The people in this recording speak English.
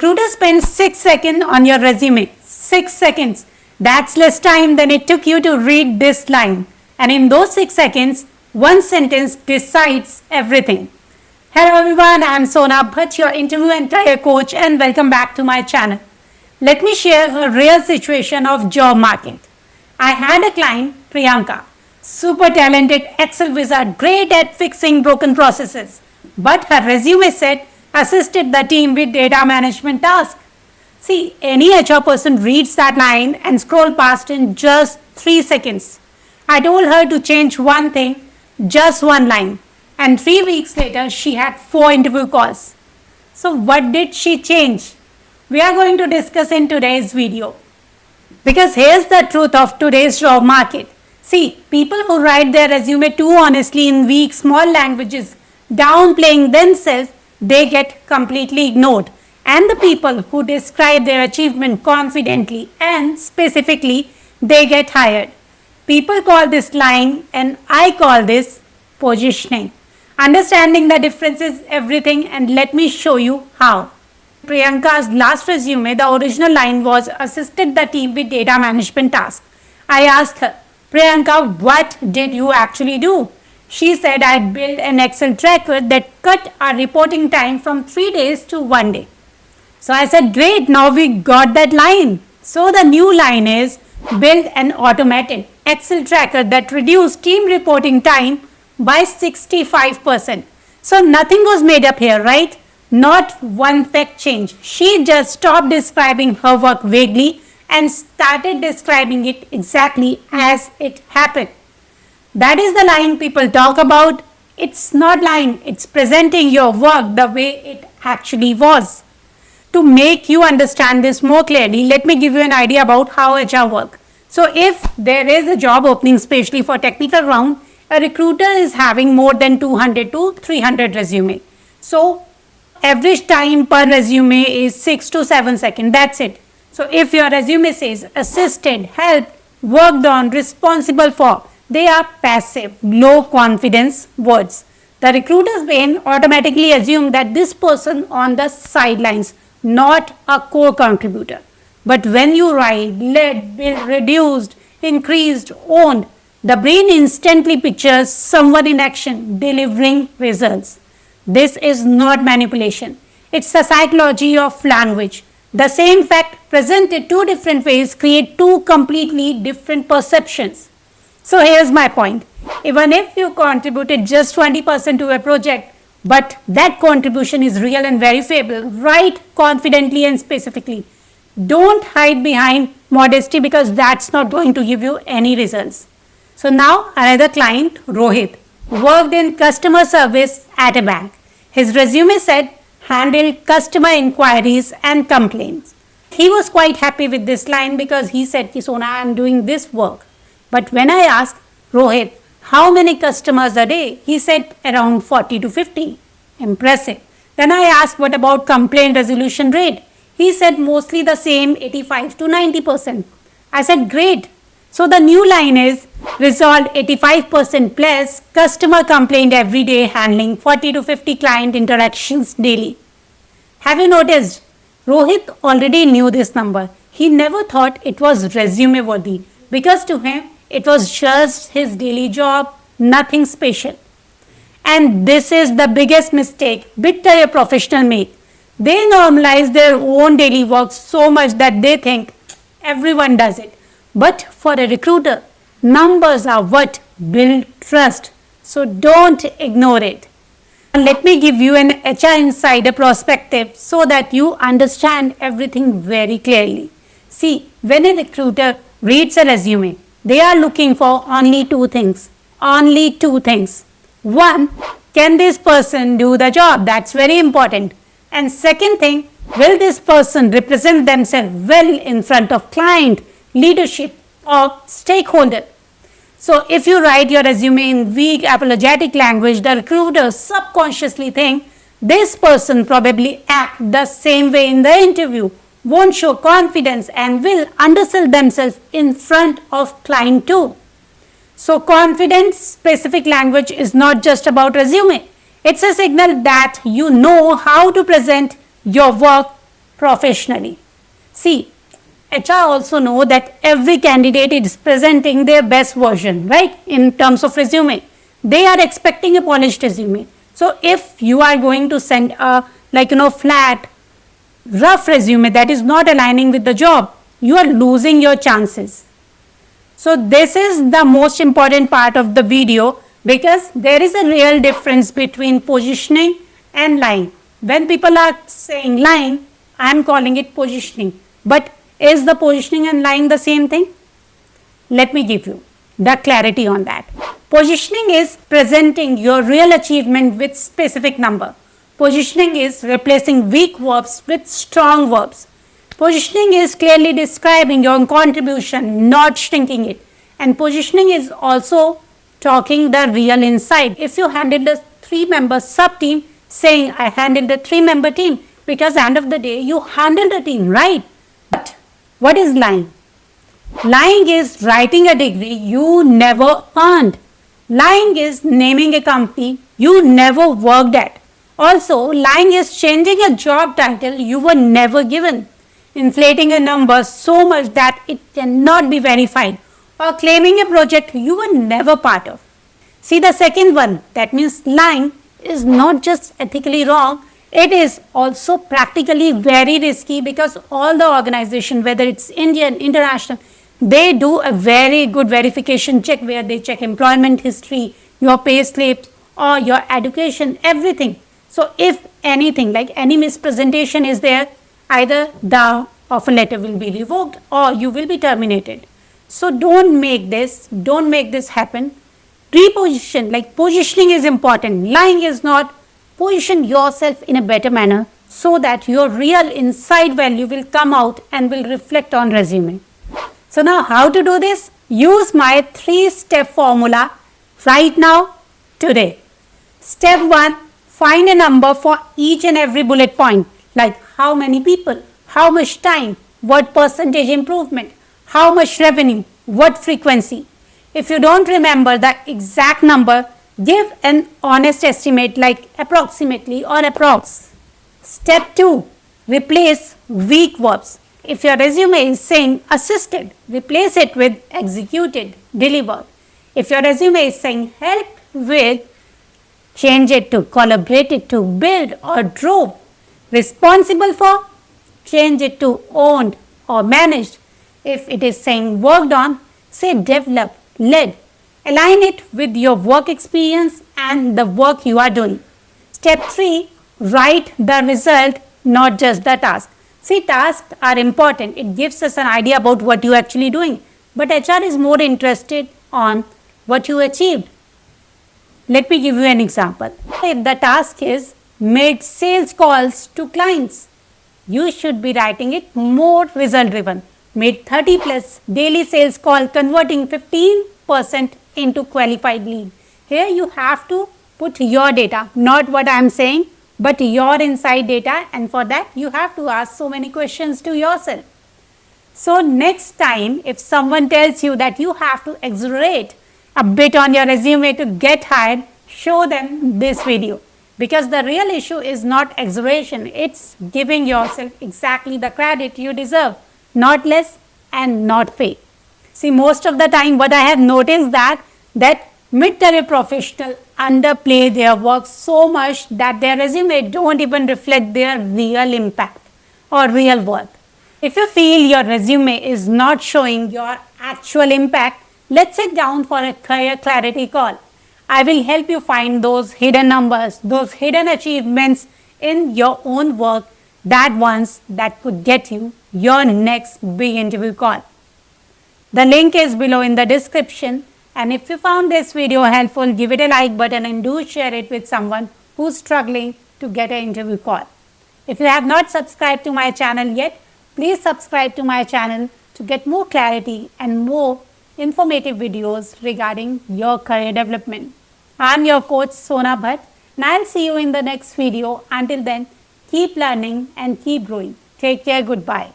Recruiter spends 6 seconds on your resume. 6 seconds. That's less time than it took you to read this line. And in those 6 seconds, one sentence decides everything. Hello everyone, I am Sona Bhatt, your interview and career coach, and welcome back to my channel. Let me share a real situation of job market. I had a client, Priyanka, super talented Excel wizard, great at fixing broken processes. But her resume said, assisted the team with data management tasks. See, any HR person reads that line and scroll past in just 3 seconds. I told her to change one thing, just one line. And 3 weeks later, she had 4 interview calls. So what did she change? We are going to discuss in today's video. Because here's the truth of today's job market. See, people who write their resume too honestly in weak, small languages, downplaying themselves, they get completely ignored. And the people who describe their achievement confidently and specifically, they get hired. People call this line, and I call this positioning. Understanding the difference is everything, and let me show you how. Priyanka's last resume, the original line was assisted the team with data management tasks. I asked her, Priyanka, what did you actually do? She said, I built an Excel tracker that cut our reporting time from 3 days to 1 day. So I said, great, now we got that line. So the new line is, build an automated Excel tracker that reduced team reporting time by 65%. So nothing was made up here, right? Not one fact change. She just stopped describing her work vaguely and started describing it exactly as it happened. That is the line people talk about. It's not lying, it's presenting your work the way it actually was. To make you understand this more clearly, let me give you an idea about how HR work. So if there is a job opening, especially for technical round, a recruiter is having more than 200 to 300 resume. So average time per resume is 6 to 7 seconds. That's it. So if your resume says assisted, helped, worked on, responsible for, they are passive, low confidence words. The recruiter's brain automatically assumes that this person on the sidelines, not a core contributor. But when you write, led, built, reduced, increased, owned, the brain instantly pictures someone in action delivering results. This is not manipulation. It's the psychology of language. The same fact presented two different ways create two completely different perceptions. So here's my point. Even if you contributed just 20% to a project, but that contribution is real and verifiable, write confidently and specifically. Don't hide behind modesty because that's not going to give you any results. So now another client, Rohit, worked in customer service at a bank. His resume said, handled customer inquiries and complaints. He was quite happy with this line because he said, Sona, I am doing this work. But when I asked Rohit, how many customers a day? He said around 40 to 50. Impressive. Then I asked, what about complaint resolution rate? He said mostly the same, 85 to 90%. I said, great. So the new line is resolved 85% plus customer complaint every day, handling 40 to 50 client interactions daily. Have you noticed? Rohit already knew this number. He never thought it was resume worthy because to him, it was just his daily job, nothing special. And this is the biggest mistake big career professionals make. They normalize their own daily work so much that they think everyone does it. But for a recruiter, numbers are what build trust. So don't ignore it. And let me give you an HR insider perspective so that you understand everything very clearly. See, when a recruiter reads a resume, they are looking for only two things. Only two things. One, can this person do the job? That's very important. And second thing, will this person represent themselves well in front of client, leadership or stakeholder? So if you write your resume in weak apologetic language, the recruiter subconsciously think this person probably act the same way in the interview, won't show confidence and will undersell themselves in front of client too. So confident specific language is not just about resume. It's a signal that you know how to present your work professionally. See, HR also know that every candidate is presenting their best version, right? In terms of resume, they are expecting a polished resume. So if you are going to send a flat, rough resume that is not aligning with the job, you are losing your chances. So this is the most important part of the video, because there is a real difference between positioning and lying. When people are saying lying, I am calling it positioning. But is the positioning and lying the same thing? Let me give you the clarity on that. Positioning is presenting your real achievement with specific number. Positioning is replacing weak verbs with strong verbs. Positioning is clearly describing your contribution, not shrinking it. And positioning is also talking the real inside. If you handle a 3-member sub-team, saying I handled a 3-member team, because at the end of the day, you handled a team, right? But what is lying? Lying is writing a degree you never earned. Lying is naming a company you never worked at. Also, lying is changing a job title you were never given, inflating a number so much that it cannot be verified, or claiming a project you were never part of. See the second one, that means lying is not just ethically wrong, it is also practically very risky, because all the organization, whether it's Indian, international, they do a very good verification check where they check employment history, your pay slips, or your education, everything. So if anything like any mispresentation is there, either the offer letter will be revoked or you will be terminated. So don't make this happen. Reposition, like positioning is important, lying is not. Position yourself in a better manner so that your real inside value will come out and will reflect on resume. So now how to do this? Use my 3-step formula right now, today. Step 1, find a number for each and every bullet point, like how many people, how much time, what percentage improvement, how much revenue, what frequency. If you don't remember the exact number, give an honest estimate like approximately or approx. Step 2, replace weak verbs. If your resume is saying assisted, replace it with executed, delivered. If your resume is saying helped with, change it to collaborated to, build or drove. Responsible for, change it to owned or managed. If it is saying worked on, say developed, led. Align it with your work experience and the work you are doing. Step 3, write the result, not just the task. See, tasks are important. It gives us an idea about what you are actually doing. But HR is more interested on what you achieved. Let me give you an example. If the task is made sales calls to clients, you should be writing it more result driven. Made 30 plus daily sales call, converting 15% into qualified lead. Here you have to put your data, not what I am saying, but your inside data, and for that you have to ask so many questions to yourself. So next time if someone tells you that you have to exaggerate a bit on your resume to get hired, show them this video, because the real issue is not exaggeration, it's giving yourself exactly the credit you deserve, not less and not fake. See, most of the time what I have noticed that mid-career professionals underplay their work so much that their resume don't even reflect their real impact or real worth. If you feel your resume is not showing your actual impact, let's sit down for a career clarity call. I will help you find those hidden numbers, those hidden achievements in your own work, that ones that could get you your next big interview call. The link is below in the description. And if you found this video helpful, give it a like button and do share it with someone who's struggling to get an interview call. If you have not subscribed to my channel yet, please subscribe to my channel to get more clarity and more informative videos regarding your career development. I'm your coach Sona Bhatt, and I'll see you in the next video. Until then, keep learning and keep growing. Take care. Goodbye.